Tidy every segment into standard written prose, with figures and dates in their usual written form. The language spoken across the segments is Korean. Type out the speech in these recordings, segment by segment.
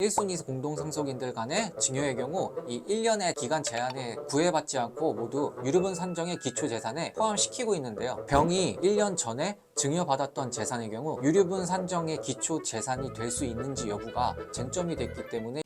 1순위 공동상속인들 간의 증여의 경우 이 1년의 기간 제한에 구애받지 않고 모두 유류분 산정의 기초재산에 포함시키고 있는데요. 병이 1년 전에 증여받았던 재산의 경우 유류분 산정의 기초재산이 될 수 있는지 여부가 쟁점이 됐기 때문에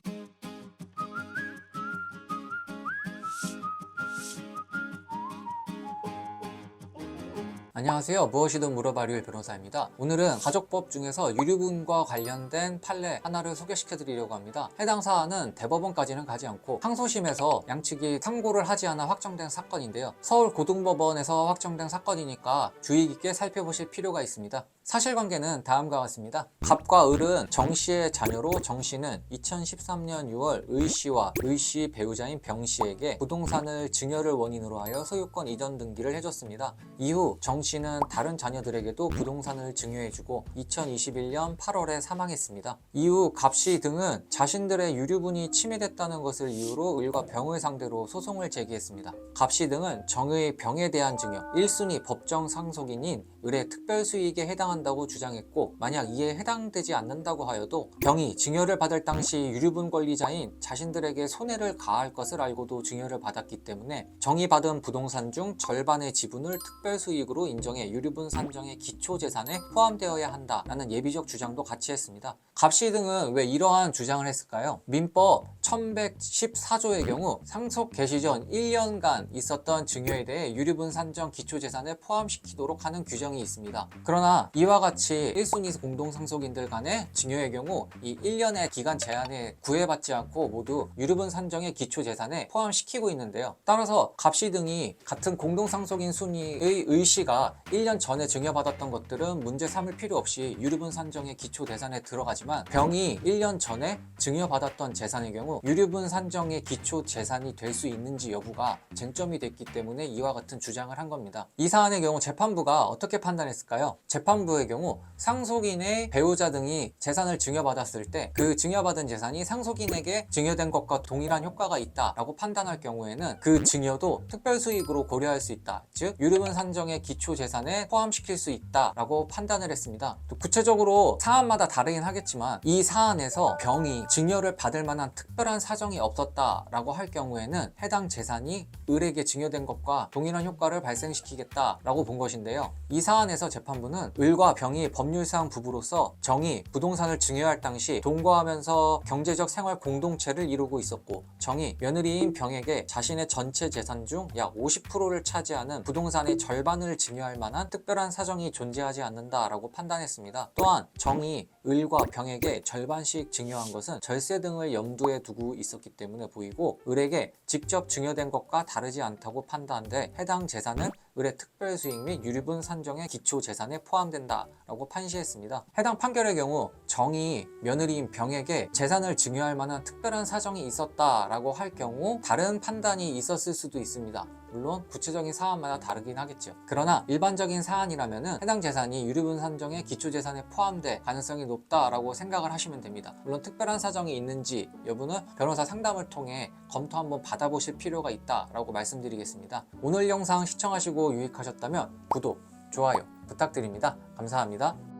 안녕하세요. 무엇이든 물어봐 류일 변호사입니다. 오늘은 가족법 중에서 유류분과 관련된 판례 하나를 소개시켜 드리려고 합니다. 해당 사안은 대법원까지는 가지 않고 항소심에서 양측이 상고를 하지 않아 확정된 사건인데요. 서울고등법원에서 확정된 사건이니까 주의 깊게 살펴보실 필요가 있습니다. 사실관계는 다음과 같습니다. 갑과 을은 정씨의 자녀로 정씨는 2013년 6월 을씨와 을씨 배우자인 병씨에게 부동산을 증여를 원인으로 하여 소유권 이전 등기를 해줬습니다. 이후 정씨는 다른 자녀들에게도 부동산을 증여해주고 2021년 8월에 사망했습니다. 이후 갑씨 등은 자신들의 유류분이 침해됐다는 것을 이유로 을과 병을 상대로 소송을 제기했습니다. 갑씨 등은 정의 병에 대한 증여 1순위 법정 상속인인 을의 특별수익에 해당한다고 주장했고, 만약 이에 해당되지 않는다고 하여도 병이 증여를 받을 당시 유류분 권리자인 자신들에게 손해를 가할 것을 알고도 증여를 받았기 때문에 정이 받은 부동산 중 절반의 지분을 특별수익으로 인정해 유류분 산정의 기초재산에 포함되어야 한다라는 예비적 주장도 같이 했습니다. 갑씨 등은 왜 이러한 주장을 했을까요? 민법 1114조의 경우 상속 개시 전 1년간 있었던 증여에 대해 유류분 산정 기초재산에 포함시키도록 하는 규정이 있습니다. 그러나 이와 같이 1순위 공동상속인들 간의 증여의 경우 이 1년의 기간 제한에 구애받지 않고 모두 유류분 산정의 기초재산에 포함시키고 있는데요. 따라서 갑씨 등이 같은 공동상속인 순위의 을씨가 1년 전에 증여받았던 것들은 문제 삼을 필요 없이 유류분 산정의 기초재산에 들어가지만, 병이 1년 전에 증여받았던 재산의 경우 유류분 산정의 기초재산이 될 수 있는지 여부가 쟁점이 됐기 때문에 이와 같은 주장을 한 겁니다. 이 사안의 경우 재판부가 어떻게 판단했을까요? 재판부의 경우 상속인의 배우자 등이 재산을 증여받았을 때 그 증여받은 재산이 상속인에게 증여된 것과 동일한 효과가 있다라고 판단할 경우에는 그 증여도 특별수익으로 고려할 수 있다, 즉 유류분 산정의 기초재산에 포함시킬 수 있다라고 판단을 했습니다. 또 구체적으로 사안마다 다르긴 하겠지만 이 사안에서 병이 증여를 받을 만한 특별한 사정이 없었다라고 할 경우에는 해당 재산이 을에게 증여된 것과 동일한 효과를 발생시키겠다라고 본 것인데요. 이 사안에서 재판부는 을과 병이 법률상 부부로서 정이 부동산을 증여할 당시 동거하면서 경제적 생활 공동체를 이루고 있었고, 정이 며느리인 병에게 자신의 전체 재산 중 약 50%를 차지하는 부동산의 절반을 증여할 만한 특별한 사정이 존재하지 않는다라고 판단했습니다. 또한 정이 을과 병에게 절반씩 증여한 것은 절세 등을 염두에 두고 있었기 때문에 보이고, 을에게 직접 증여된 것과 다르지 않다고 판단돼 해당 재산은 을의 특별수익 및 유류분 산정의 기초재산에 포함된다라고 판시했습니다. 해당 판결의 경우 정이 며느리인 병에게 재산을 증여할 만한 특별한 사정이 있었다라고 할 경우 다른 판단이 있었을 수도 있습니다. 물론 구체적인 사안마다 다르긴 하겠죠. 그러나 일반적인 사안이라면 해당 재산이 유류분 산정의 기초재산에 포함될 가능성이 높다라고 생각을 하시면 됩니다. 물론 특별한 사정이 있는지 여부는 변호사 상담을 통해 검토 한번 받아보실 필요가 있다라고 말씀드리겠습니다. 오늘 영상 시청하시고 유익하셨다면 구독, 좋아요 부탁드립니다. 감사합니다.